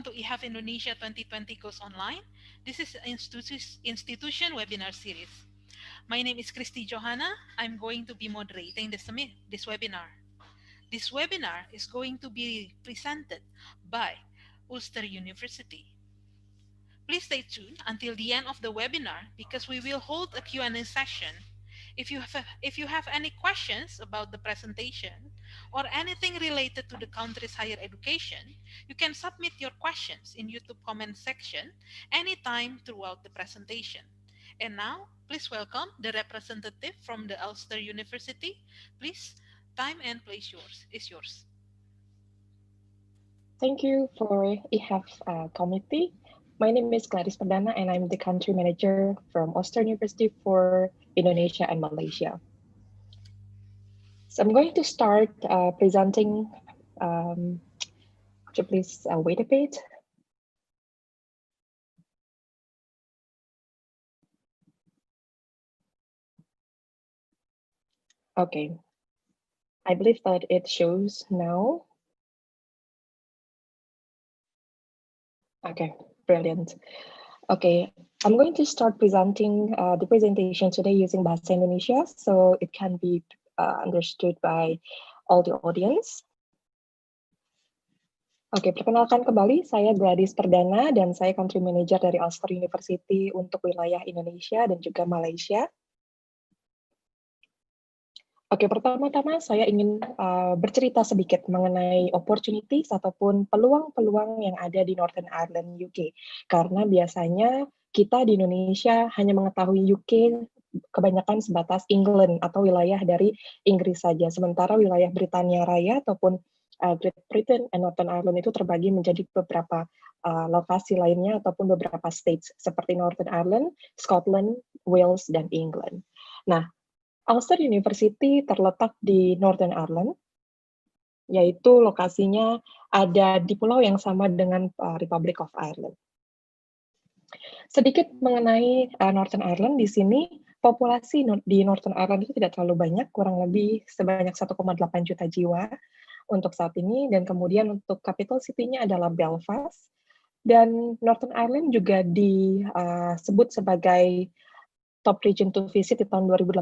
welcome to eHealth Indonesia 2020 Goes Online. This is an institution webinar series. My name is Christy Johanna. I'm going to be moderating this webinar. This webinar is going to be presented by Ulster University. Please stay tuned until the end of the webinar because we will hold a Q&A session. If you have any questions about the presentation or anything related to the country's higher education, you can submit your questions in YouTube comment section anytime throughout the presentation. And now, please welcome the representative from the Ulster University. Please, time and place is yours. Thank you for eHealth committee. My name is Gladys Perdana, and I'm the country manager from Ulster University for Indonesia and Malaysia. So I'm going to start presenting. Could you please wait a bit? Okay, I believe that it shows now. Okay, brilliant. Okay, I'm going to start presenting the presentation today using Bahasa Indonesia, so it can be understood by all the audience. Oke, perkenalkan kembali, saya Gladys Perdana dan saya Country Manager dari Ulster University untuk wilayah Indonesia dan juga Malaysia. Oke, pertama-tama saya ingin bercerita sedikit mengenai opportunities ataupun peluang-peluang yang ada di Northern Ireland, UK. Karena biasanya kita di Indonesia hanya mengetahui UK kebanyakan sebatas England atau wilayah dari Inggris saja. Sementara wilayah Britania Raya ataupun Great Britain and Northern Ireland itu terbagi menjadi beberapa lokasi lainnya ataupun beberapa states seperti Northern Ireland, Scotland, Wales, dan England. Nah, Ulster University terletak di Northern Ireland, yaitu lokasinya ada di pulau yang sama dengan Republic of Ireland. Sedikit mengenai Northern Ireland, di sini populasi di Northern Ireland itu tidak terlalu banyak, kurang lebih sebanyak 1,8 juta jiwa untuk saat ini, dan kemudian untuk capital city-nya adalah Belfast, dan Northern Ireland juga disebut sebagai top region to visit di tahun 2018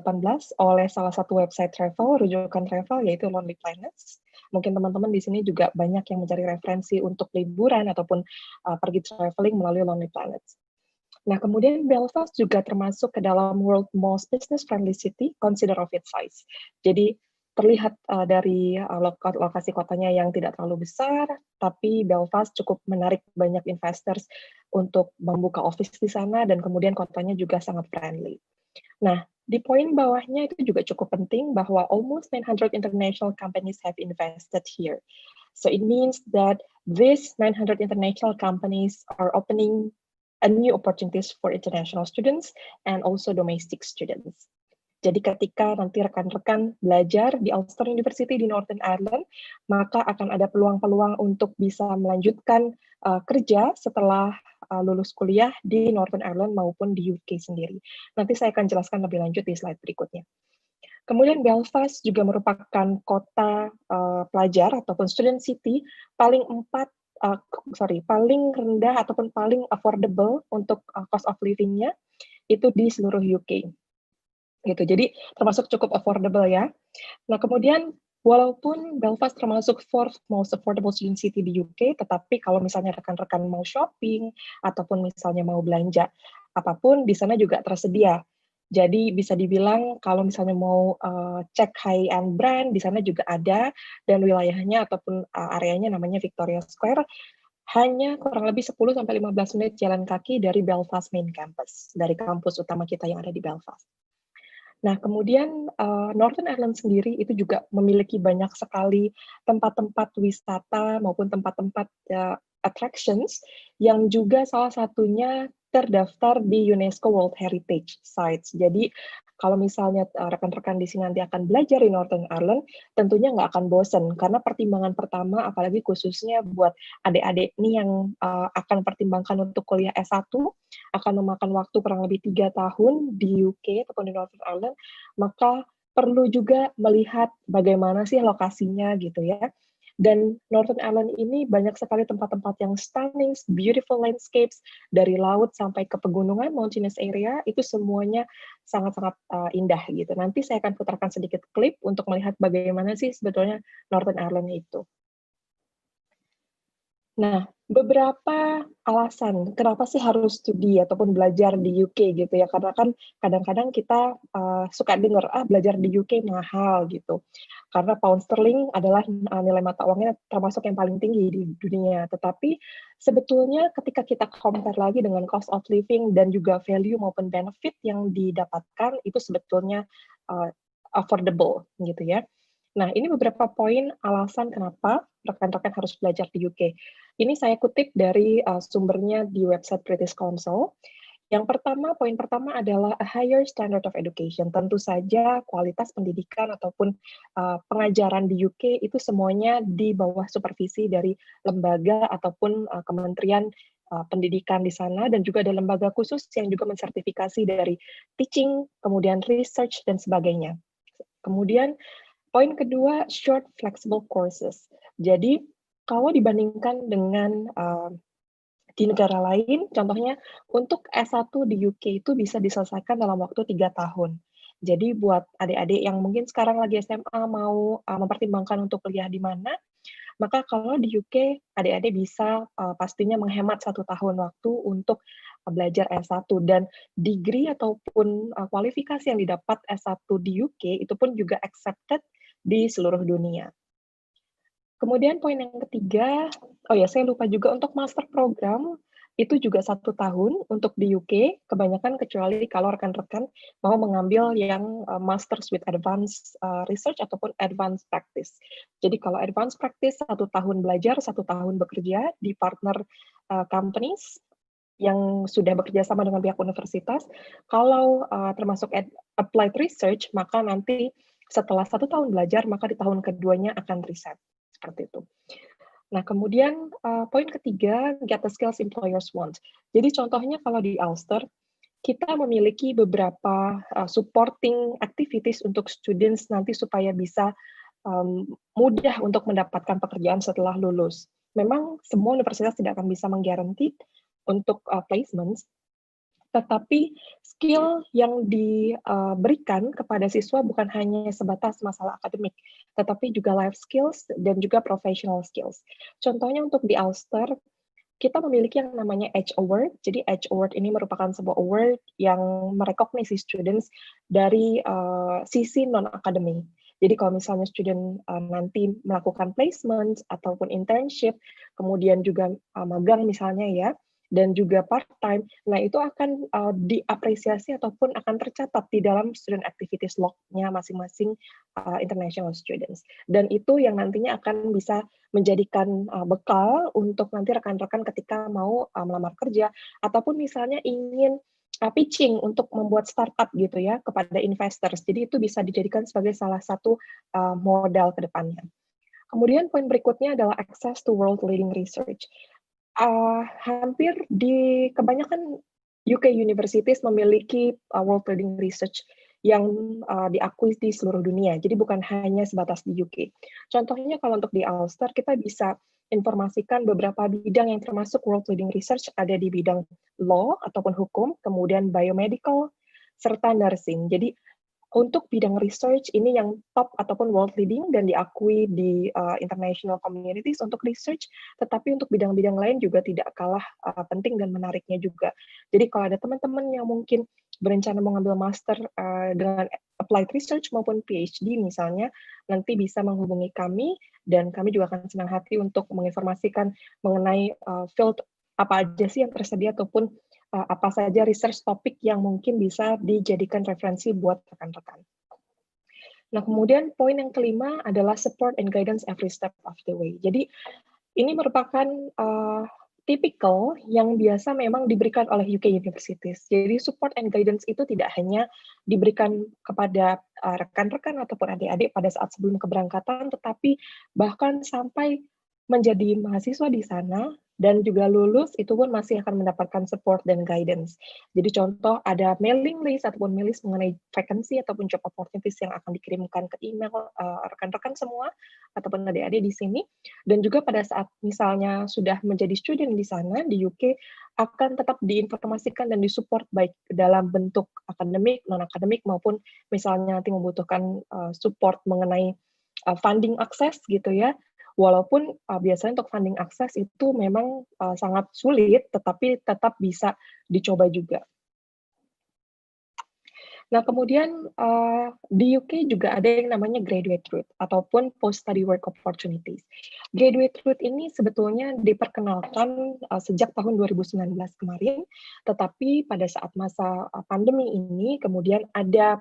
oleh salah satu website travel, rujukan travel, yaitu Lonely Planets. Mungkin teman-teman di sini juga banyak yang mencari referensi untuk liburan ataupun pergi traveling melalui Lonely Planets. Nah, kemudian Belfast juga termasuk ke dalam World Most Business Friendly City, consider of its size. Jadi, terlihat dari lokasi kotanya yang tidak terlalu besar, tapi Belfast cukup menarik banyak investors untuk membuka office di sana, dan kemudian kotanya juga sangat friendly. Nah, di poin bawahnya itu juga cukup penting bahwa almost 900 international companies have invested here. So it means that these 900 international companies are opening a new opportunities for international students and also domestic students. Jadi ketika nanti rekan-rekan belajar di Ulster University di Northern Ireland, maka akan ada peluang-peluang untuk bisa melanjutkan kerja setelah lulus kuliah di Northern Ireland maupun di UK sendiri. Nanti saya akan jelaskan lebih lanjut di slide berikutnya. Kemudian Belfast juga merupakan kota pelajar ataupun student city paling rendah ataupun paling affordable untuk cost of living-nya itu di seluruh UK. Gitu. Jadi termasuk cukup affordable ya. Nah, kemudian walaupun Belfast termasuk fourth most affordable student city di UK, tetapi kalau misalnya rekan-rekan mau shopping ataupun misalnya mau belanja apapun di sana juga tersedia. Jadi bisa dibilang kalau misalnya mau cek high-end brand di sana juga ada, dan wilayahnya ataupun areanya namanya Victoria Square, hanya kurang lebih 10-15 menit jalan kaki dari Belfast main campus, dari kampus utama kita yang ada di Belfast. Nah, kemudian Northern Ireland sendiri itu juga memiliki banyak sekali tempat-tempat wisata maupun tempat-tempat attractions yang juga salah satunya terdaftar di UNESCO World Heritage Sites. Jadi kalau misalnya rekan-rekan di sini nanti akan belajar di Northern Ireland, tentunya nggak akan bosen, karena pertimbangan pertama, apalagi khususnya buat adik-adik nih yang akan pertimbangkan untuk kuliah S1, akan memakan waktu kurang lebih 3 tahun di UK ataupun di Northern Ireland, maka perlu juga melihat bagaimana sih lokasinya gitu ya. Dan Northern Ireland ini banyak sekali tempat-tempat yang stunning, beautiful landscapes, dari laut sampai ke pegunungan, mountainous area, itu semuanya sangat-sangat indah gitu. Nanti saya akan putarkan sedikit klip untuk melihat bagaimana sih sebetulnya Northern Ireland itu. Nah, beberapa alasan kenapa sih harus studi ataupun belajar di UK gitu ya, karena kan kadang-kadang kita, suka dengar, belajar di UK mahal gitu. Karena pound sterling adalah, nilai mata uangnya termasuk yang paling tinggi di dunia. Tetapi sebetulnya ketika kita compare lagi dengan cost of living dan juga value maupun benefit yang didapatkan, itu sebetulnya, affordable gitu ya. Nah, ini beberapa poin alasan kenapa rekan-rekan harus belajar di UK. Ini saya kutip dari sumbernya di website British Council. Yang pertama, poin pertama adalah a higher standard of education. Tentu saja kualitas pendidikan ataupun pengajaran di UK itu semuanya di bawah supervisi dari lembaga ataupun kementerian pendidikan di sana, dan juga ada lembaga khusus yang juga mensertifikasi dari teaching, kemudian research, dan sebagainya. Kemudian poin kedua, short flexible courses. Jadi kalau dibandingkan dengan di negara lain, contohnya untuk S1 di UK itu bisa diselesaikan dalam waktu 3 tahun. Jadi buat adik-adik yang mungkin sekarang lagi SMA mau mempertimbangkan untuk kuliah di mana, maka kalau di UK adik-adik bisa pastinya menghemat 1 tahun waktu untuk belajar S1, dan degree ataupun kualifikasi yang didapat S1 di UK itu pun juga accepted di seluruh dunia. Kemudian poin yang ketiga, oh ya saya lupa juga untuk master program, itu juga 1 tahun untuk di UK, kebanyakan kecuali kalau rekan-rekan mau mengambil yang Masters with Advanced Research ataupun Advanced Practice. Jadi kalau Advanced Practice 1 tahun belajar, 1 tahun bekerja di partner companies yang sudah bekerja sama dengan pihak universitas. Kalau termasuk Applied Research, maka nanti setelah 1 tahun belajar, maka di tahun keduanya akan riset. Seperti itu. Nah, kemudian poin ketiga, get the skills employers want. Jadi contohnya kalau di Ulster, kita memiliki beberapa supporting activities untuk students nanti supaya bisa mudah untuk mendapatkan pekerjaan setelah lulus. Memang semua universitas tidak akan bisa menggaranti untuk placements, tetapi skill yang diberikan kepada siswa bukan hanya sebatas masalah akademik, tetapi juga life skills dan juga professional skills. Contohnya untuk di Ulster, kita memiliki yang namanya Edge Award. Jadi Edge Award ini merupakan sebuah award yang merekognisi students dari sisi non-akademik. Jadi kalau misalnya student nanti melakukan placement ataupun internship, kemudian juga magang misalnya ya, dan juga part-time, nah itu akan diapresiasi ataupun akan tercatat di dalam student activities log-nya masing-masing international students. Dan itu yang nantinya akan bisa menjadikan bekal untuk nanti rekan-rekan ketika mau melamar kerja, ataupun misalnya ingin pitching untuk membuat startup gitu ya kepada investors. Jadi itu bisa dijadikan sebagai salah satu modal ke depannya. Kemudian poin berikutnya adalah access to world leading research. Hampir di kebanyakan UK universities memiliki world leading research yang diakui di seluruh dunia. Jadi bukan hanya sebatas di UK. Contohnya kalau untuk di Ulster, kita bisa informasikan beberapa bidang yang termasuk world leading research ada di bidang law ataupun hukum, kemudian biomedical, serta nursing. Jadi untuk bidang research ini yang top ataupun world leading dan diakui di international communities untuk research, tetapi untuk bidang-bidang lain juga tidak kalah penting dan menariknya juga. Jadi kalau ada teman-teman yang mungkin berencana mengambil master dengan applied research maupun PhD misalnya, nanti bisa menghubungi kami, dan kami juga akan senang hati untuk menginformasikan mengenai field apa aja sih yang tersedia ataupun apa saja research topik yang mungkin bisa dijadikan referensi buat rekan-rekan. Nah, kemudian poin yang kelima adalah support and guidance every step of the way. Jadi, ini merupakan tipikal yang biasa memang diberikan oleh UK Universities. Jadi, support and guidance itu tidak hanya diberikan kepada rekan-rekan ataupun adik-adik pada saat sebelum keberangkatan, tetapi bahkan sampai menjadi mahasiswa di sana dan juga lulus itu pun masih akan mendapatkan support dan guidance. Jadi contoh ada mailing list ataupun mail list mengenai vacancy ataupun job opportunities yang akan dikirimkan ke email rekan-rekan semua ataupun adik-adik di sini. Dan juga pada saat misalnya sudah menjadi student di sana di UK akan tetap diinformasikan dan disupport baik dalam bentuk akademik, non akademik maupun misalnya nanti membutuhkan support mengenai funding akses gitu ya. Walaupun biasanya untuk funding akses itu memang sangat sulit, tetapi tetap bisa dicoba juga. Nah, kemudian di UK juga ada yang namanya graduate route ataupun post study work opportunities. Graduate route ini sebetulnya diperkenalkan sejak tahun 2019 kemarin, tetapi pada saat masa pandemi ini kemudian ada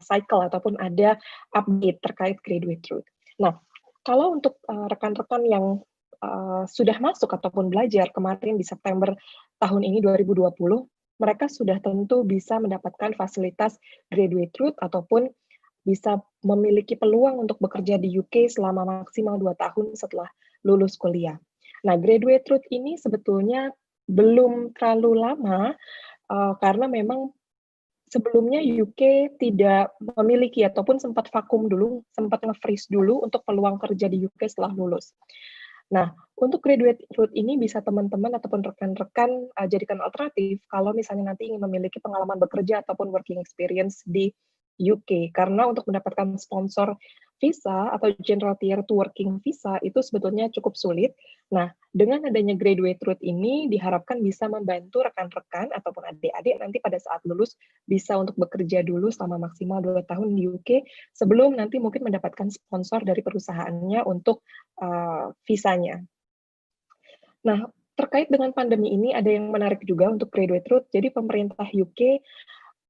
cycle ataupun ada update terkait graduate route. Nah, kalau untuk rekan-rekan yang sudah masuk ataupun belajar kemarin di September tahun ini 2020, mereka sudah tentu bisa mendapatkan fasilitas graduate route ataupun bisa memiliki peluang untuk bekerja di UK selama maksimal 2 tahun setelah lulus kuliah. Nah, graduate route ini sebetulnya belum terlalu lama karena memang sebelumnya UK tidak memiliki ataupun sempat vakum dulu, sempat nge-freeze dulu untuk peluang kerja di UK setelah lulus. Nah, untuk graduate route ini bisa teman-teman ataupun rekan-rekan jadikan alternatif kalau misalnya nanti ingin memiliki pengalaman bekerja ataupun working experience di UK. Karena untuk mendapatkan sponsor visa atau General Tier 2 Working Visa itu sebetulnya cukup sulit. Nah, dengan adanya graduate route ini diharapkan bisa membantu rekan-rekan ataupun adik-adik nanti pada saat lulus bisa untuk bekerja dulu selama maksimal 2 tahun di UK sebelum nanti mungkin mendapatkan sponsor dari perusahaannya untuk visanya. Nah, terkait dengan pandemi ini ada yang menarik juga untuk graduate route. Jadi pemerintah UK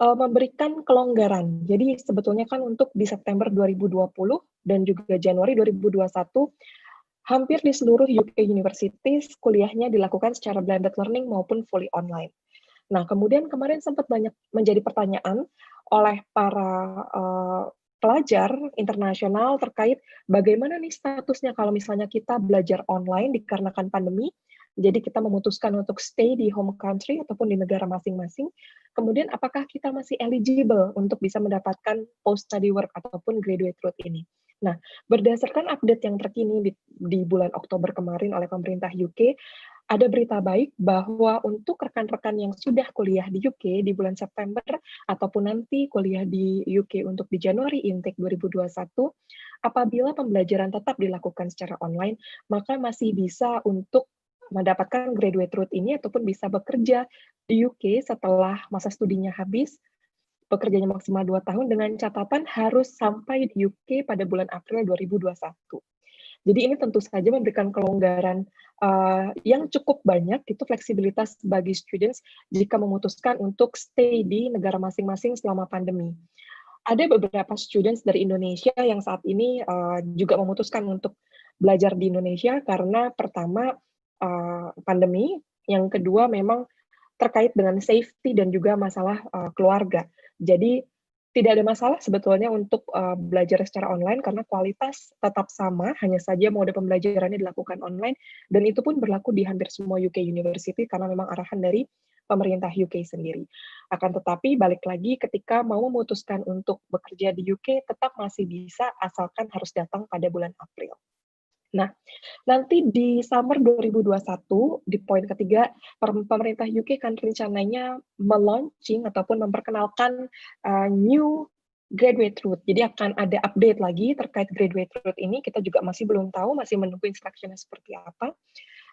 memberikan kelonggaran. Jadi sebetulnya kan untuk di September 2020 dan juga Januari 2021 hampir di seluruh UK universities kuliahnya dilakukan secara blended learning maupun fully online. Nah, kemudian kemarin sempat banyak menjadi pertanyaan oleh para pelajar internasional terkait bagaimana nih statusnya kalau misalnya kita belajar online dikarenakan pandemi, jadi kita memutuskan untuk stay di home country ataupun di negara masing-masing, kemudian apakah kita masih eligible untuk bisa mendapatkan post-study work ataupun graduate route ini. Nah, berdasarkan update yang terkini di bulan Oktober kemarin oleh pemerintah UK, ada berita baik bahwa untuk rekan-rekan yang sudah kuliah di UK di bulan September ataupun nanti kuliah di UK untuk di Januari intake 2021, apabila pembelajaran tetap dilakukan secara online, maka masih bisa untuk mendapatkan graduate route ini ataupun bisa bekerja di UK setelah masa studinya habis, bekerjanya maksimal 2 tahun dengan catatan harus sampai di UK pada bulan April 2021. Jadi ini tentu saja memberikan kelonggaran yang cukup banyak, itu fleksibilitas bagi students jika memutuskan untuk stay di negara masing-masing selama pandemi. Ada beberapa students dari Indonesia yang saat ini juga memutuskan untuk belajar di Indonesia karena pertama pandemi, yang kedua memang terkait dengan safety dan juga masalah keluarga. Jadi tidak ada masalah sebetulnya untuk belajar secara online karena kualitas tetap sama, hanya saja mode pembelajarannya dilakukan online dan itu pun berlaku di hampir semua UK University karena memang arahan dari pemerintah UK sendiri. Akan tetapi balik lagi ketika mau memutuskan untuk bekerja di UK tetap masih bisa asalkan harus datang pada bulan April. Nah, nanti di summer 2021, di poin ketiga, pemerintah UK kan rencananya melaunching ataupun memperkenalkan new graduate route. Jadi akan ada update lagi terkait graduate route ini. Kita juga masih belum tahu, masih menunggu instruksinya seperti apa.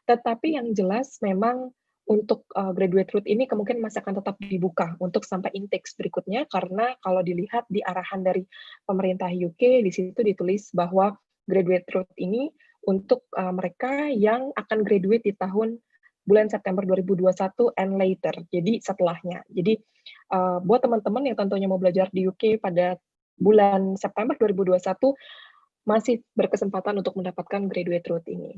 Tetapi yang jelas memang untuk graduate route ini kemungkinan masih akan tetap dibuka untuk sampai intake berikutnya karena kalau dilihat di arahan dari pemerintah UK di situ ditulis bahwa graduate route ini untuk mereka yang akan graduate di tahun bulan September 2021 and later, jadi setelahnya. Jadi buat teman-teman yang tentunya mau belajar di UK pada bulan September 2021 masih berkesempatan untuk mendapatkan graduate route ini.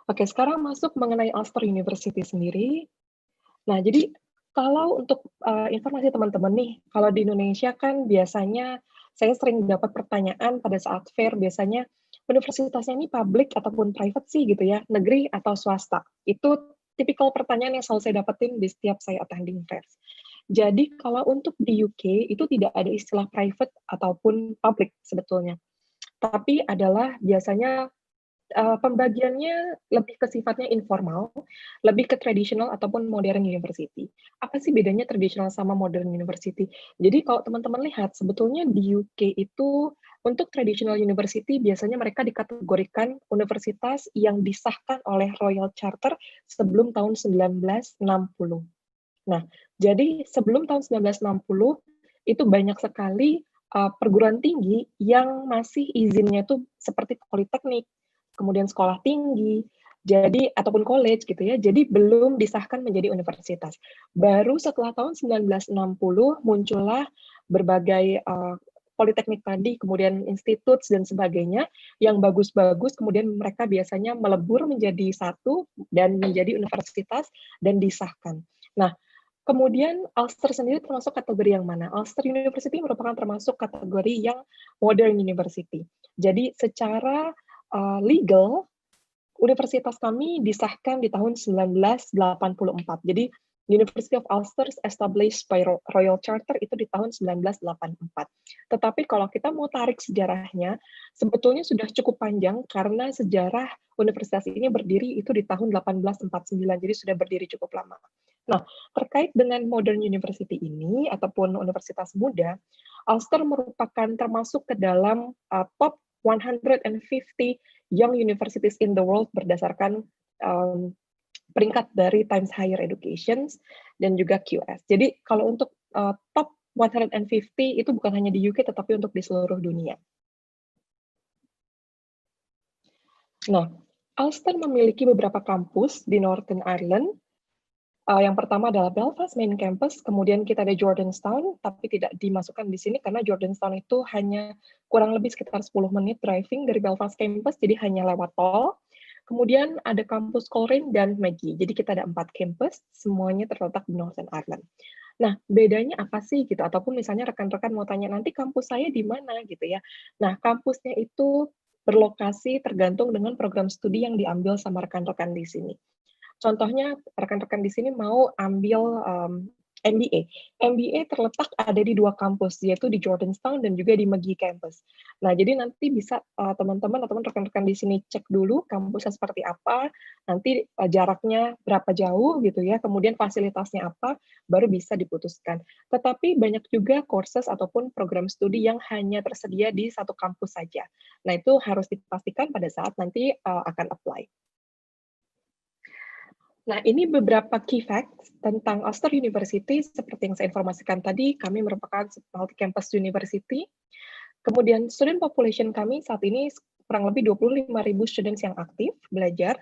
Oke, sekarang masuk mengenai Ulster University sendiri. Nah, jadi kalau untuk informasi teman-teman nih, kalau di Indonesia kan biasanya saya sering dapat pertanyaan pada saat fair, biasanya universitasnya ini public ataupun private sih gitu ya, negeri atau swasta. Itu tipikal pertanyaan yang selalu saya dapetin di setiap saya attending fairs. Jadi kalau untuk di UK itu tidak ada istilah private ataupun public sebetulnya, tapi adalah biasanya pembagiannya lebih ke sifatnya informal, lebih ke tradisional ataupun modern university. Apa sih bedanya tradisional sama modern university? Jadi kalau teman-teman lihat, sebetulnya di UK itu untuk traditional university biasanya mereka dikategorikan universitas yang disahkan oleh Royal Charter sebelum tahun 1960. Nah, jadi sebelum tahun 1960 itu banyak sekali perguruan tinggi yang masih izinnya tuh seperti politeknik, kemudian sekolah tinggi, jadi ataupun college gitu ya, jadi belum disahkan menjadi universitas. Baru setelah tahun 1960 muncullah berbagai politeknik tadi, kemudian institut dan sebagainya yang bagus-bagus, kemudian mereka biasanya melebur menjadi satu dan menjadi universitas dan disahkan. Nah, kemudian Ulster sendiri termasuk kategori yang mana? Ulster University merupakan termasuk kategori yang modern university. Jadi secara legal, universitas kami disahkan di tahun 1984. Jadi University of Ulster established by Royal Charter itu di tahun 1984. Tetapi kalau kita mau tarik sejarahnya, sebetulnya sudah cukup panjang karena sejarah universitas ini berdiri itu di tahun 1849, jadi sudah berdiri cukup lama. Nah, terkait dengan Modern University ini, ataupun universitas muda, Ulster merupakan termasuk ke dalam top 150 young universities in the world berdasarkan peringkat dari Times Higher Education dan juga QS. Jadi kalau untuk top 150 itu bukan hanya di UK tetapi untuk di seluruh dunia. Nah, Ulster memiliki beberapa kampus di Northern Ireland. Yang pertama adalah Belfast Main Campus, kemudian kita ada Jordanstown, tapi tidak dimasukkan di sini karena Jordanstown itu hanya kurang lebih sekitar 10 menit driving dari Belfast Campus, jadi hanya lewat tol. Kemudian ada kampus Coleraine dan Maggie. Jadi kita ada 4 kampus, semuanya terletak di Northern Ireland. Nah, bedanya apa sih gitu? Ataupun misalnya rekan-rekan mau tanya, nanti kampus saya di mana gitu ya. Nah, kampusnya itu berlokasi tergantung dengan program studi yang diambil sama rekan-rekan di sini. Contohnya rekan-rekan di sini mau ambil MBA. MBA terletak ada di 2 kampus, yaitu di Jordanstown dan juga di Magee Campus. Nah, jadi nanti bisa teman-teman ataupun rekan-rekan di sini cek dulu kampusnya seperti apa, nanti jaraknya berapa jauh gitu ya, kemudian fasilitasnya apa, baru bisa diputuskan. Tetapi banyak juga courses ataupun program studi yang hanya tersedia di satu kampus saja. Nah, itu harus dipastikan pada saat nanti akan apply. Nah, ini beberapa key facts tentang Ulster University. Seperti yang saya informasikan tadi, kami merupakan multi-campus university. Kemudian student population kami saat ini kurang lebih 25.000 students yang aktif belajar.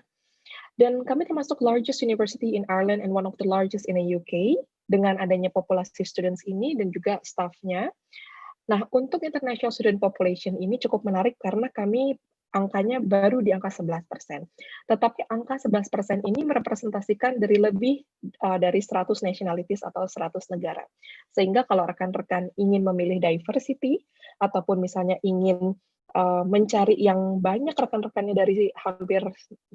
Dan kami termasuk largest university in Ireland and one of the largest in the UK, dengan adanya populasi students ini dan juga staff-nya. Nah, untuk international student population ini cukup menarik karena kami angkanya baru di angka 11%. Tetapi angka 11% ini merepresentasikan dari lebih dari 100 nationalities atau 100 negara. Sehingga kalau rekan-rekan ingin memilih diversity ataupun misalnya ingin mencari yang banyak rekan-rekannya dari hampir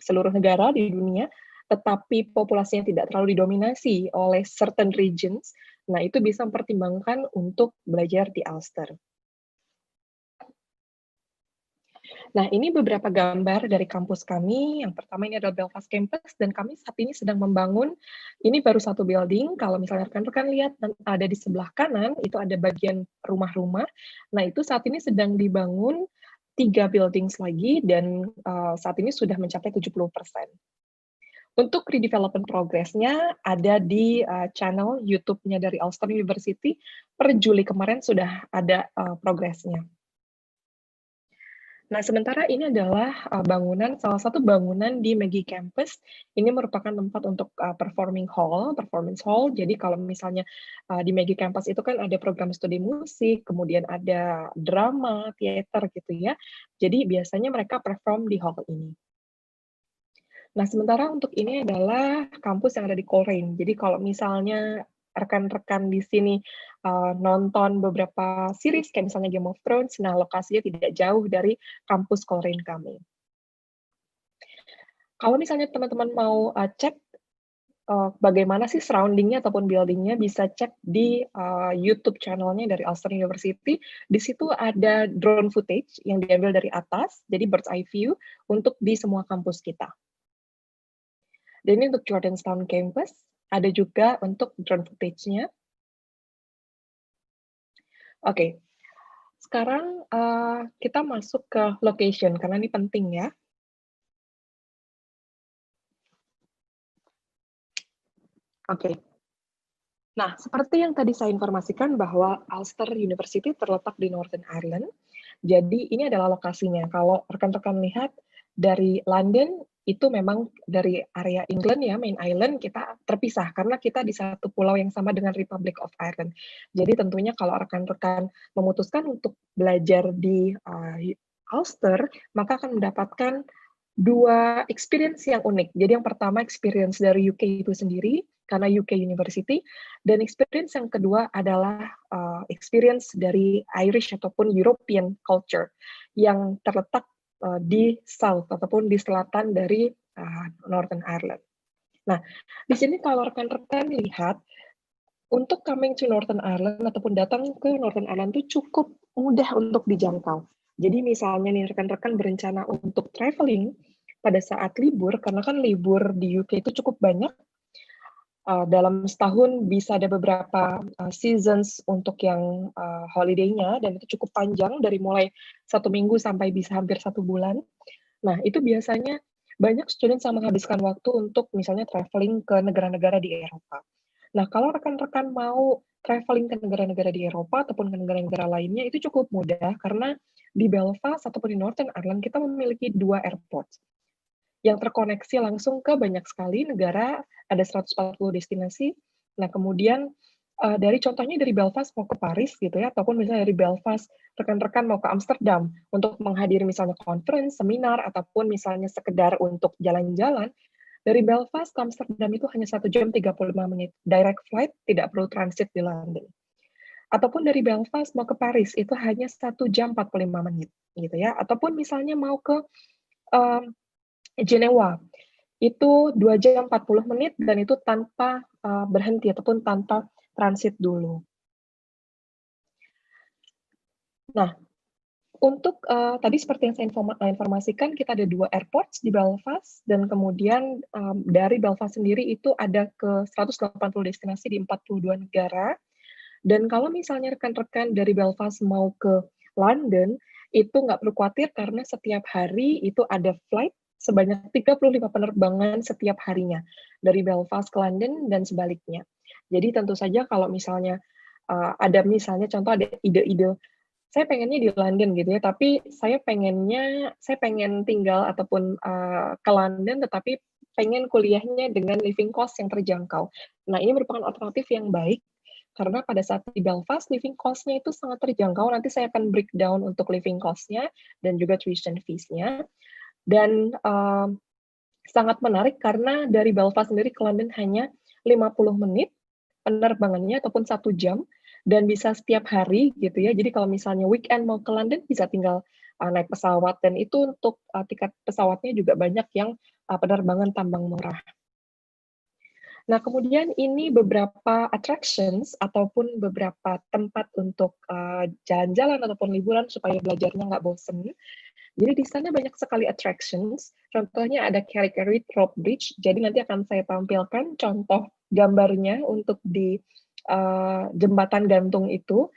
seluruh negara di dunia, tetapi populasinya tidak terlalu didominasi oleh certain regions, nah itu bisa mempertimbangkan untuk belajar di Ulster. Nah, ini beberapa gambar dari kampus kami. Yang pertama ini adalah Belfast Campus, dan kami saat ini sedang membangun, ini baru satu building, kalau misalnya rekan-rekan lihat, ada di sebelah kanan, itu ada bagian rumah-rumah. Nah, itu saat ini sedang dibangun 3 buildings lagi, dan saat ini sudah mencapai 70%. Untuk redevelopment progress-nya ada di channel YouTube-nya dari Ulster University, per Juli kemarin sudah ada progresnya. Nah, sementara ini adalah salah satu bangunan di Magee Campus. Ini merupakan tempat untuk performance hall. Jadi kalau misalnya di Magee Campus itu kan ada program studi musik, kemudian ada drama, teater gitu ya. Jadi biasanya mereka perform di hall ini. Nah, sementara untuk ini adalah kampus yang ada di Coleraine. Jadi kalau misalnya rekan-rekan di sini nonton beberapa series kayak misalnya Game of Thrones, nah lokasinya tidak jauh dari kampus Coleraine kami. Kalau misalnya teman-teman mau cek bagaimana sih surrounding-nya ataupun building-nya, bisa cek di YouTube channel-nya dari Ulster University. Di situ ada drone footage yang diambil dari atas, jadi bird's eye view untuk di semua kampus kita. Dan ini untuk Jordanstown campus, ada juga untuk drone footage-nya. Oke, sekarang kita masuk ke location, karena ini penting ya. Oke. Nah, seperti yang tadi saya informasikan bahwa Ulster University terletak di Northern Ireland, jadi ini adalah lokasinya. Kalau rekan-rekan lihat dari London, itu memang dari area England ya, main island, kita terpisah karena kita di satu pulau yang sama dengan Republic of Ireland. Jadi tentunya kalau rekan-rekan memutuskan untuk belajar di Ulster, maka akan mendapatkan dua experience yang unik. Jadi yang pertama experience dari UK itu sendiri, karena UK University, dan experience yang kedua adalah experience dari Irish ataupun European culture yang terletak di South ataupun di selatan dari Northern Ireland. Nah, di sini kalau rekan-rekan lihat, untuk coming to Northern Ireland ataupun datang ke Northern Ireland itu cukup mudah untuk dijangkau. Jadi misalnya nih rekan-rekan berencana untuk traveling pada saat libur, karena kan libur di UK itu cukup banyak, dalam setahun bisa ada beberapa seasons untuk yang holiday-nya, dan itu cukup panjang, dari mulai 1 minggu sampai bisa hampir 1 bulan. Nah, itu biasanya banyak student yang menghabiskan waktu untuk misalnya traveling ke negara-negara di Eropa. Nah, kalau rekan-rekan mau traveling ke negara-negara di Eropa ataupun ke negara-negara lainnya, itu cukup mudah, karena di Belfast ataupun di Northern Ireland, kita memiliki 2 airport yang terkoneksi langsung ke banyak sekali negara, ada 140 destinasi. Nah, kemudian dari contohnya dari Belfast mau ke Paris gitu ya, ataupun misalnya dari Belfast rekan-rekan mau ke Amsterdam untuk menghadiri misalnya conference, seminar, ataupun misalnya sekedar untuk jalan-jalan, dari Belfast ke Amsterdam itu hanya 1 jam 35 menit. Direct flight, tidak perlu transit di London. Ataupun dari Belfast mau ke Paris, itu hanya 1 jam 45 menit, gitu ya. Ataupun misalnya mau ke Jenewa, itu 2 jam 40 menit dan itu tanpa berhenti ataupun tanpa transit dulu. Nah, untuk tadi seperti yang saya informasikan, kita ada 2 airport di Belfast, dan kemudian dari Belfast sendiri itu ada ke 180 destinasi di 42 negara. Dan kalau misalnya rekan-rekan dari Belfast mau ke London, itu nggak perlu khawatir karena setiap hari itu ada flight sebanyak 35 penerbangan setiap harinya, dari Belfast ke London dan sebaliknya. Jadi tentu saja kalau misalnya ada misalnya contoh ada ide-ide, saya pengennya di London gitu ya, tapi saya pengen tinggal ataupun ke London, tetapi pengen kuliahnya dengan living cost yang terjangkau. Nah, ini merupakan alternatif yang baik, karena pada saat di Belfast, living cost-nya itu sangat terjangkau. Nanti saya akan breakdown untuk living cost-nya dan juga tuition fees-nya. Dan sangat menarik karena dari Belfast sendiri ke London hanya 50 menit penerbangannya ataupun 1 jam, dan bisa setiap hari gitu ya. Jadi kalau misalnya weekend mau ke London bisa tinggal naik pesawat, dan itu untuk tiket pesawatnya juga banyak yang penerbangan tambang murah. Nah, kemudian ini beberapa attractions ataupun beberapa tempat untuk jalan-jalan ataupun liburan supaya belajarnya nggak bosen. Jadi di sana banyak sekali attractions, contohnya ada Carry Carry Rope Bridge, jadi nanti akan saya tampilkan contoh gambarnya untuk di jembatan gantung itu,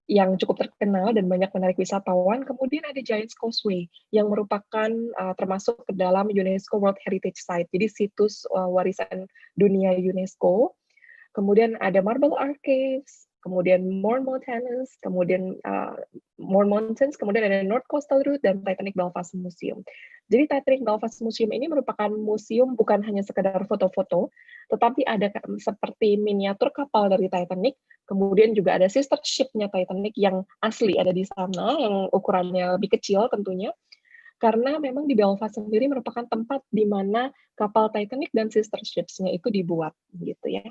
yang cukup terkenal dan banyak menarik wisatawan. Kemudian ada Giant's Causeway, yang merupakan termasuk ke dalam UNESCO World Heritage Site, jadi situs warisan dunia UNESCO. Kemudian ada Marble Archives, kemudian Mourne Mountains, kemudian kemudian ada North Coastal Route dan Titanic Belfast Museum. Jadi Titanic Belfast Museum ini merupakan museum bukan hanya sekedar foto-foto, tetapi ada seperti miniatur kapal dari Titanic, kemudian juga ada sister ship-nya Titanic yang asli ada di sana, yang ukurannya lebih kecil tentunya, karena memang di Belfast sendiri merupakan tempat di mana kapal Titanic dan sister ships-nya itu dibuat, gitu ya.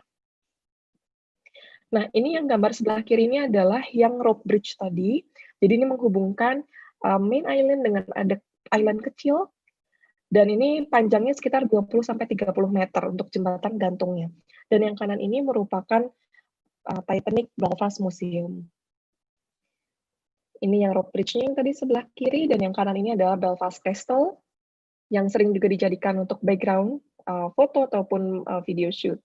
Nah, ini yang gambar sebelah kiri ini adalah yang rope bridge tadi. Jadi ini menghubungkan main island dengan ada island kecil, dan ini panjangnya sekitar 20-30 meter untuk jembatan gantungnya. Dan yang kanan ini merupakan Titanic Belfast Museum. Ini yang rope bridge-nya yang tadi sebelah kiri, dan yang kanan ini adalah Belfast Castle, yang sering juga dijadikan untuk background foto ataupun video shoot.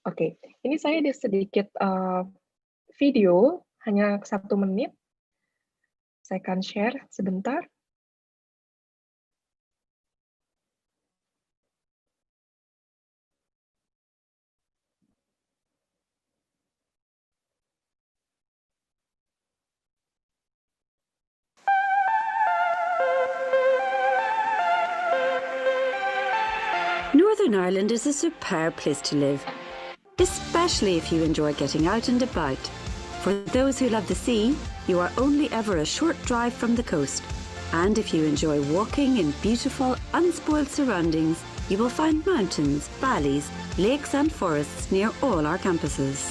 Oke, ini saya ada sedikit video, hanya 1 menit. Saya akan share sebentar. Northern Ireland is a superb place to live, especially if you enjoy getting out and about. For those who love the sea, you are only ever a short drive from the coast. And if you enjoy walking in beautiful, unspoiled surroundings, you will find mountains, valleys, lakes and forests near all our campuses.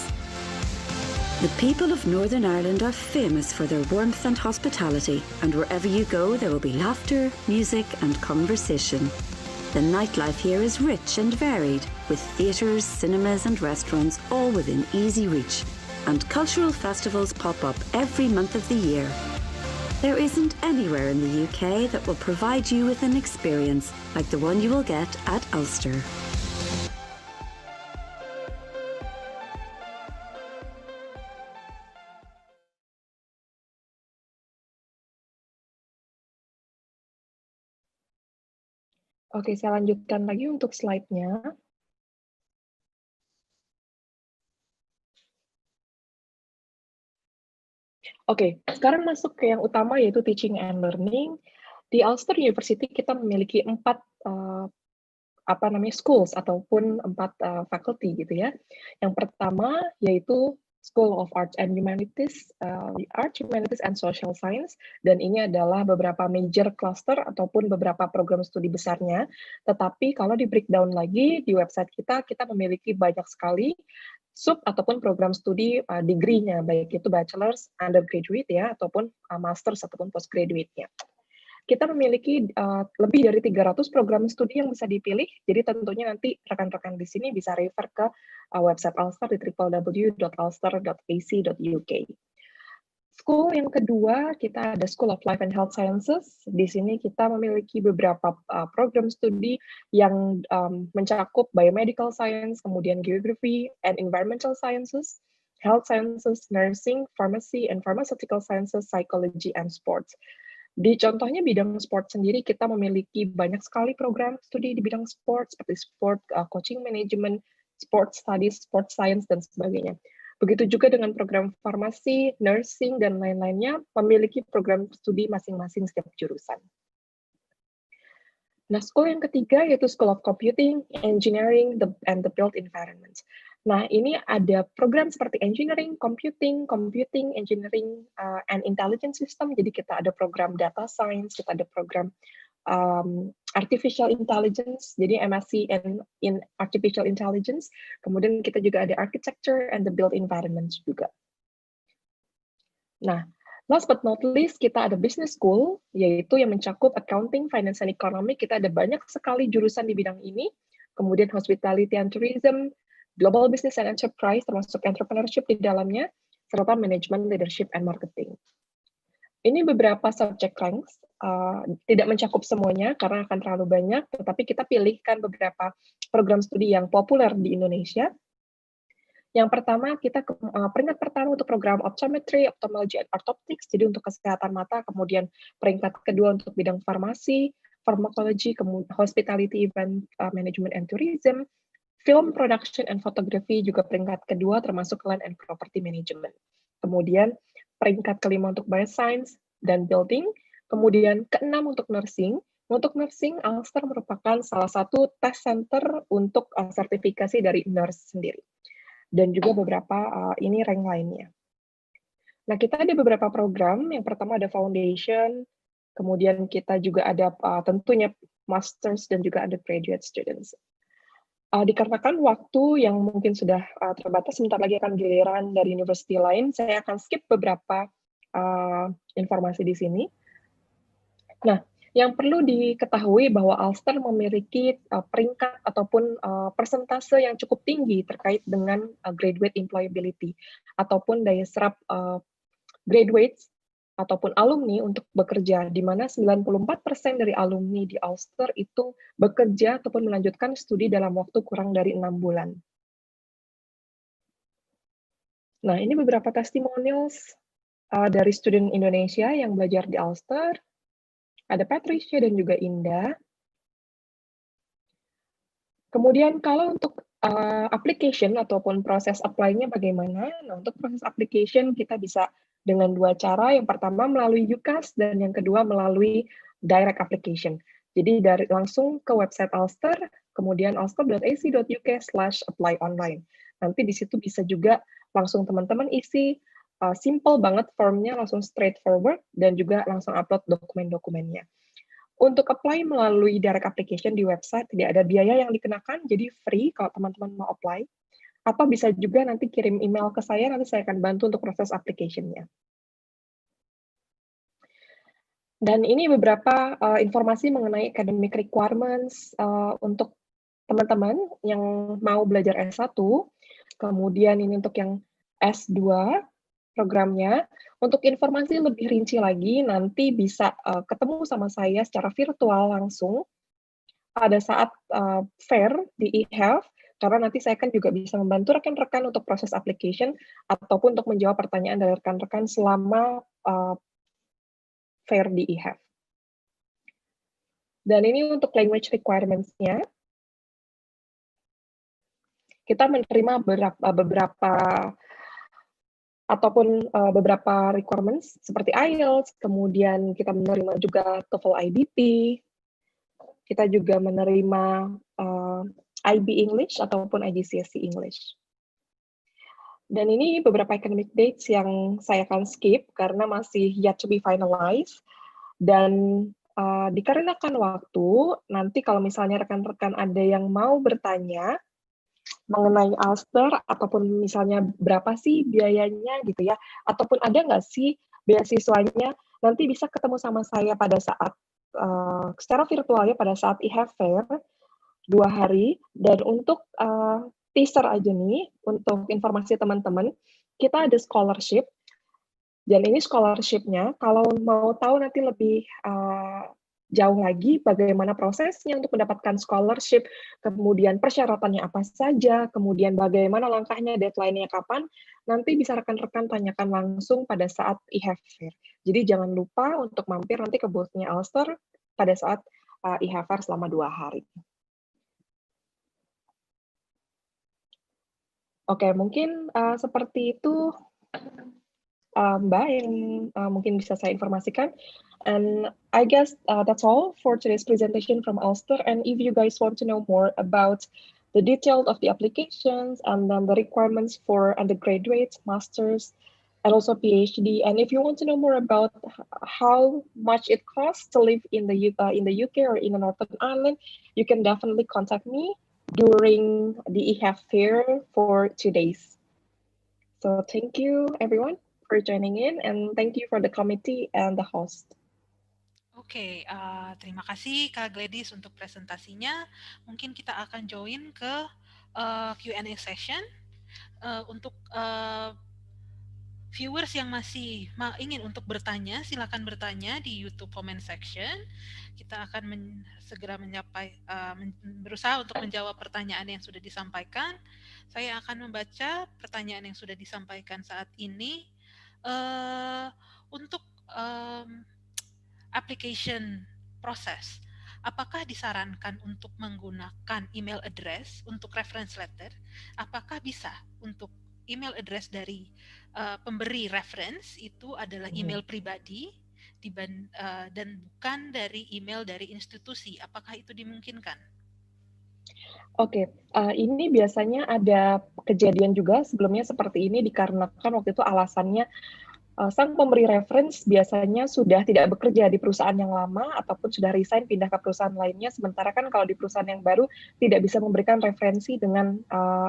The people of Northern Ireland are famous for their warmth and hospitality, and wherever you go there will be laughter, music and conversation. The nightlife here is rich and varied, with theatres, cinemas and restaurants all within easy reach, and cultural festivals pop up every month of the year. There isn't anywhere in the UK that will provide you with an experience like the one you will get at Ulster. Oke, saya lanjutkan lagi untuk slide-nya. Oke, sekarang masuk ke yang utama, yaitu teaching and learning. Di Ulster University kita memiliki 4 schools ataupun 4 faculty gitu ya. Yang pertama yaitu School of Arts and Humanities, Arts, Humanities and Social Science, dan ini adalah beberapa major cluster ataupun beberapa program studi besarnya. Tetapi kalau di breakdown lagi di website kita, kita memiliki banyak sekali sub ataupun program studi degree-nya, baik itu bachelor's, undergraduate ya, ataupun master's ataupun postgraduate-nya. Kita memiliki lebih dari 300 program studi yang bisa dipilih, jadi tentunya nanti rekan-rekan di sini bisa refer ke website Ulster di www.ulster.ac.uk. School yang kedua, kita ada School of Life and Health Sciences. Di sini kita memiliki beberapa program studi yang mencakup biomedical science, kemudian geography and environmental sciences, health sciences, nursing, pharmacy, and pharmaceutical sciences, psychology, and sports. Di contohnya bidang sport sendiri, kita memiliki banyak sekali program studi di bidang sport, seperti sport coaching management, sport studies, sport science, dan sebagainya. Begitu juga dengan program farmasi, nursing, dan lain-lainnya, memiliki program studi masing-masing setiap jurusan. Nah, school yang ketiga yaitu School of Computing, Engineering, and the Built Environment. Nah, ini ada program seperti engineering, computing, engineering, and intelligence system. Jadi kita ada program data science, kita ada program artificial intelligence, jadi MSc in artificial intelligence. Kemudian kita juga ada architecture and the built environment juga. Nah, last but not least, kita ada business school, yaitu yang mencakup accounting, finance, and economic. Kita ada banyak sekali jurusan di bidang ini. Kemudian hospitality and tourism, global business and enterprise, termasuk entrepreneurship di dalamnya, serta management, leadership, and marketing. Ini beberapa subject ranks, tidak mencakup semuanya karena akan terlalu banyak, tetapi kita pilihkan beberapa program studi yang populer di Indonesia. Yang pertama, kita peringkat pertama untuk program optometry, ophthalmology, and orthoptics, jadi untuk kesehatan mata, kemudian peringkat kedua untuk bidang farmasi, pharmacology, hospitality, event management and tourism, film production and photography juga peringkat kedua, termasuk land and property management. Kemudian peringkat kelima untuk bioscience dan building, kemudian keenam untuk nursing. Untuk nursing, Ulster merupakan salah satu test center untuk sertifikasi dari nurse sendiri. Dan juga beberapa ini rank lainnya. Nah, kita ada beberapa program. Yang pertama ada foundation, kemudian kita juga ada tentunya masters dan juga undergraduate students. Dikarenakan waktu yang mungkin sudah terbatas, sebentar lagi akan giliran dari university lain, saya akan skip beberapa informasi di sini. Nah, yang perlu diketahui bahwa Ulster memiliki peringkat ataupun persentase yang cukup tinggi terkait dengan graduate employability ataupun daya serap graduates ataupun alumni untuk bekerja, di mana 94% dari alumni di Ulster itu bekerja ataupun melanjutkan studi dalam waktu kurang dari 6 bulan. Nah, ini beberapa testimonials dari student Indonesia yang belajar di Ulster. Ada Patricia dan juga Indah. Kemudian kalau untuk application ataupun proses apply-nya bagaimana? Nah, untuk proses application kita bisa dengan dua cara. Yang pertama melalui UCAS dan yang kedua melalui direct application. Jadi langsung ke website Ulster, kemudian ulster.ac.uk/apply online. Nanti di situ bisa juga langsung teman-teman isi, simple banget formnya, langsung straightforward, dan juga langsung upload dokumen-dokumennya. Untuk apply melalui direct application di website, tidak ada biaya yang dikenakan, jadi free kalau teman-teman mau apply. Atau bisa juga nanti kirim email ke saya, nanti saya akan bantu untuk proses application-nya. Dan ini beberapa informasi mengenai academic requirements untuk teman-teman yang mau belajar S1, kemudian ini untuk yang S2 programnya. Untuk informasi lebih rinci lagi, nanti bisa ketemu sama saya secara virtual langsung pada saat fair di eHealth, karena nanti saya kan juga bisa membantu rekan-rekan untuk proses application ataupun untuk menjawab pertanyaan dari rekan-rekan selama fair di eHealth. Dan ini untuk language requirements-nya. Kita menerima beberapa ataupun beberapa requirements seperti IELTS, kemudian kita menerima juga TOEFL IBT, kita juga menerima IB English ataupun IGCSE English. Dan ini beberapa academic dates yang saya akan skip karena masih yet to be finalized. Dan dikarenakan waktu, nanti kalau misalnya rekan-rekan ada yang mau bertanya mengenai Ulster, ataupun misalnya berapa sih biayanya gitu ya, ataupun ada nggak sih beasiswanya, nanti bisa ketemu sama saya pada saat secara virtualnya pada saat eHealth Fair 2 hari. Dan untuk teaser aja nih, untuk informasi teman-teman, kita ada scholarship. Dan ini scholarship-nya, kalau mau tahu nanti lebih jauh lagi bagaimana prosesnya untuk mendapatkan scholarship, kemudian persyaratannya apa saja, kemudian bagaimana langkahnya, deadline-nya kapan, nanti bisa rekan-rekan tanyakan langsung pada saat eHealth Fair. Jadi jangan lupa untuk mampir nanti ke booth-nya Ulster pada saat eHealth Fair selama 2 hari. Oke, mungkin seperti itu Mbak yang mungkin bisa saya informasikan. And I guess that's all for today's presentation from Ulster. And if you guys want to know more about the details of the applications and then the requirements for undergraduates, masters, and also PhD, and if you want to know more about how much it costs to live in the UK or in the Northern Ireland, you can definitely contact me during the eHealth Fair for 2 days. So thank you, everyone, for joining in, and thank you for the committee and the host. Oke, terima kasih Kak Gladys untuk presentasinya. Mungkin kita akan join ke Q&A session. Untuk viewers yang masih ingin untuk bertanya, silakan bertanya di YouTube comment section. Kita akan segera berusaha untuk menjawab pertanyaan yang sudah disampaikan. Saya akan membaca pertanyaan yang sudah disampaikan saat ini. Untuk application proses, apakah disarankan untuk menggunakan email address untuk reference letter? Apakah bisa untuk email address dari pemberi reference itu adalah email pribadi dan bukan dari email dari institusi? Apakah itu dimungkinkan? Oke, ini biasanya ada kejadian juga sebelumnya seperti ini dikarenakan waktu itu alasannya sang pemberi reference biasanya sudah tidak bekerja di perusahaan yang lama ataupun sudah resign pindah ke perusahaan lainnya, sementara kan kalau di perusahaan yang baru tidak bisa memberikan referensi dengan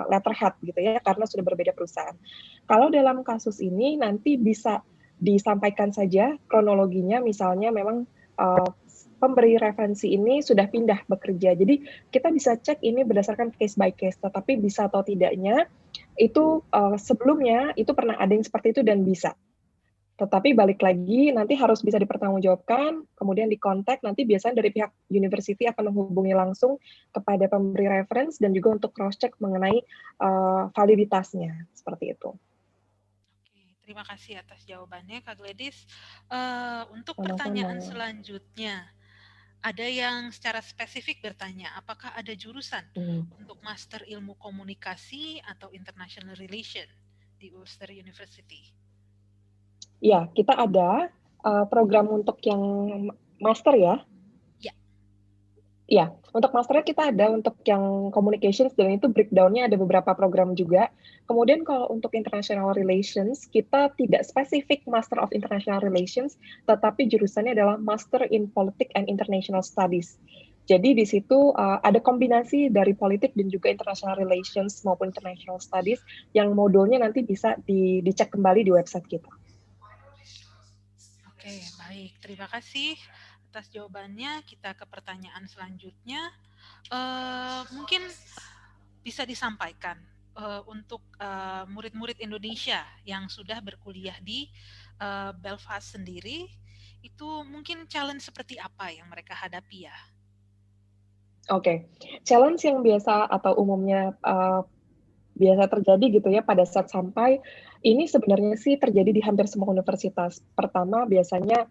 letterhead gitu ya, karena sudah berbeda perusahaan. Kalau dalam kasus ini nanti bisa disampaikan saja kronologinya, misalnya memang pemberi referensi ini sudah pindah bekerja. Jadi kita bisa cek ini berdasarkan case by case, tetapi bisa atau tidaknya itu sebelumnya itu pernah ada yang seperti itu dan bisa. Tetapi balik lagi, nanti harus bisa dipertanggungjawabkan, kemudian dikontak, nanti biasanya dari pihak university akan menghubungi langsung kepada pemberi reference dan juga untuk cross-check mengenai validitasnya, seperti itu. Oke, terima kasih atas jawabannya, Kak Gladys. Untuk Sama-sama. pertanyaan selanjutnya, ada yang secara spesifik bertanya, apakah ada jurusan untuk Master Ilmu Komunikasi atau International Relation di Ulster University? Ya, kita ada program untuk yang master ya. Ya, untuk masternya kita ada untuk yang communications dan itu breakdown-nya ada beberapa program juga. Kemudian kalau untuk international relations, kita tidak spesifik Master of International Relations, tetapi jurusannya adalah Master in Politics and International Studies. Jadi di situ ada kombinasi dari politik dan juga international relations maupun international studies yang modulnya nanti bisa dicek kembali di website kita. Oke, baik. Terima kasih atas jawabannya. Kita ke pertanyaan selanjutnya. Mungkin bisa disampaikan untuk murid-murid Indonesia yang sudah berkuliah di Belfast sendiri, itu mungkin challenge seperti apa yang mereka hadapi ya? Oke, challenge yang biasa atau umumnya biasa terjadi gitu ya pada saat sampai, ini sebenarnya sih terjadi di hampir semua universitas. Pertama biasanya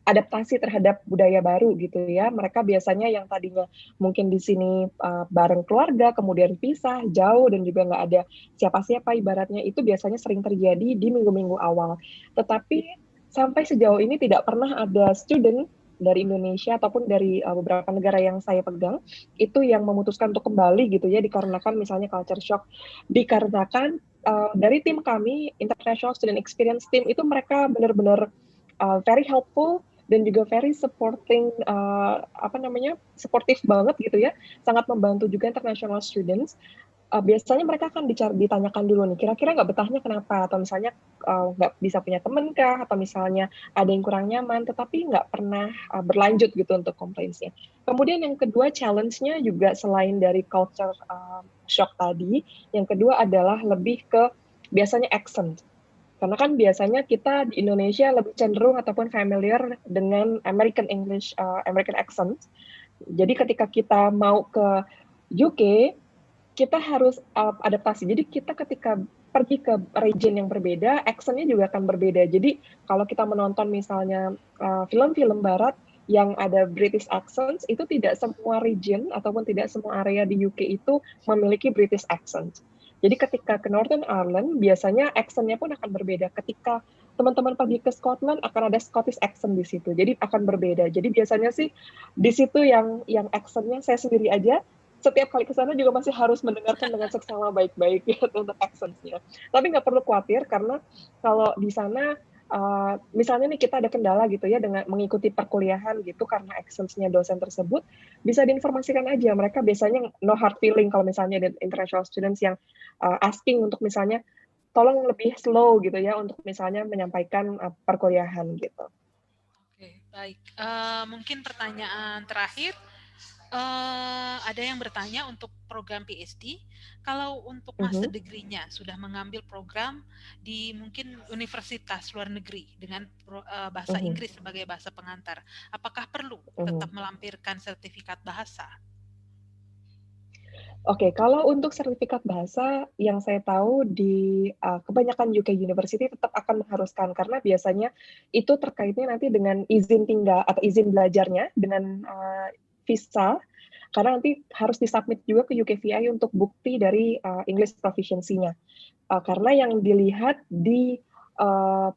adaptasi terhadap budaya baru gitu ya. Mereka biasanya yang tadinya mungkin di sini bareng keluarga, kemudian pisah, jauh dan juga nggak ada siapa-siapa ibaratnya, itu biasanya sering terjadi di minggu-minggu awal. Tetapi sampai sejauh ini tidak pernah ada student dari Indonesia ataupun dari beberapa negara yang saya pegang itu yang memutuskan untuk kembali gitu ya dikarenakan misalnya culture shock, dikarenakan dari tim kami International Student Experience Team itu mereka benar-benar very helpful dan juga very supporting supportive banget gitu ya, sangat membantu juga international students. Biasanya mereka akan ditanyakan dulu nih, kira-kira nggak betahnya kenapa? Atau misalnya nggak bisa punya temen kah? Atau misalnya ada yang kurang nyaman, tetapi nggak pernah berlanjut gitu untuk complaints-nya. Kemudian yang kedua challenge-nya juga selain dari culture shock tadi, yang kedua adalah lebih ke biasanya accent. Karena kan biasanya kita di Indonesia lebih cenderung ataupun familiar dengan American English, American accent. Jadi ketika kita mau ke UK, kita harus adaptasi. Jadi kita ketika pergi ke region yang berbeda, accent-nya juga akan berbeda. Jadi kalau kita menonton misalnya film-film barat yang ada British accents, itu tidak semua region ataupun tidak semua area di UK itu memiliki British accent. Jadi ketika ke Northern Ireland, biasanya accent-nya pun akan berbeda. Ketika teman-teman pergi ke Scotland, akan ada Scottish accent di situ. Jadi akan berbeda. Jadi biasanya sih di situ yang accent-nya saya sendiri aja setiap kali ke sana juga masih harus mendengarkan dengan seksama baik-baik ya untuk accent-nya. Tapi nggak perlu khawatir karena kalau di sana misalnya nih kita ada kendala gitu ya dengan mengikuti perkuliahan gitu karena accent-nya dosen tersebut, bisa diinformasikan aja. Mereka biasanya no hard feeling kalau misalnya ada international students yang asking untuk misalnya tolong lebih slow gitu ya untuk misalnya menyampaikan perkuliahan gitu. Oke, baik. Mungkin pertanyaan terakhir. Ada yang bertanya untuk program PhD, kalau untuk master degree-nya sudah mengambil program di mungkin universitas luar negeri dengan bahasa Inggris sebagai bahasa pengantar, apakah perlu tetap melampirkan sertifikat bahasa? Oke, kalau untuk sertifikat bahasa yang saya tahu di kebanyakan UK University tetap akan mengharuskan karena biasanya itu terkaitnya nanti dengan izin tinggal atau izin belajarnya dengan visa, karena nanti harus disubmit juga ke UKVI untuk bukti dari English proficiency-nya. Karena yang dilihat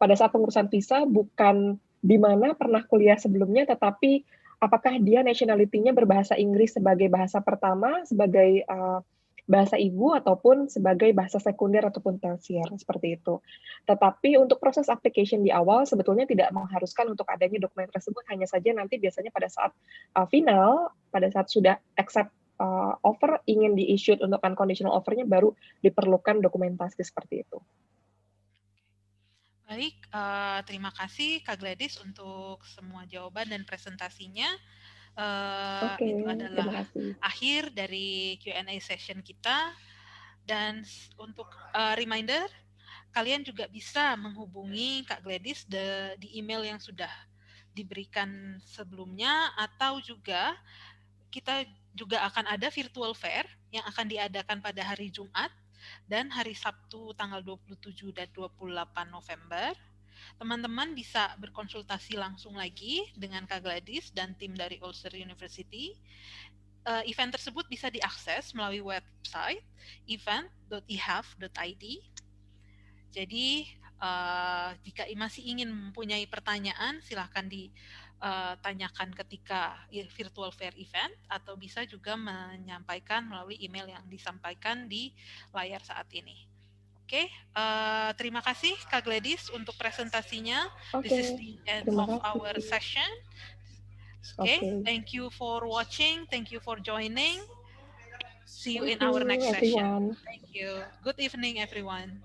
pada saat pengurusan visa bukan di mana pernah kuliah sebelumnya, tetapi apakah dia nationality-nya berbahasa Inggris sebagai bahasa pertama, sebagai bahasa ibu ataupun sebagai bahasa sekunder ataupun tersier, seperti itu. Tetapi untuk proses application di awal sebetulnya tidak mengharuskan untuk adanya dokumen tersebut, hanya saja nanti biasanya pada saat final, pada saat sudah accept offer, ingin di-issued untuk unconditional offer-nya, baru diperlukan dokumentasi seperti itu. Baik, terima kasih Kak Gladys untuk semua jawaban dan presentasinya. Oke, Itu terima adalah kasih. akhir dari Q&A session kita. Dan untuk reminder, kalian juga bisa menghubungi Kak Gladys di email yang sudah diberikan sebelumnya, atau juga kita juga akan ada virtual fair yang akan diadakan pada hari Jumat dan hari Sabtu tanggal 27 dan 28 November. Teman-teman bisa berkonsultasi langsung lagi dengan Kak Gladys dan tim dari Ulster University. Event tersebut bisa diakses melalui website event.ihaf.id. Jadi jika masih ingin mempunyai pertanyaan, silahkan ditanyakan ketika virtual fair event, atau bisa juga menyampaikan melalui email yang disampaikan di layar saat ini. Oke, terima kasih Kak Gladys untuk presentasinya. This is the end of our session. Okay, thank you for watching. Thank you for joining. See you in our next session. Thank you. Good evening, everyone.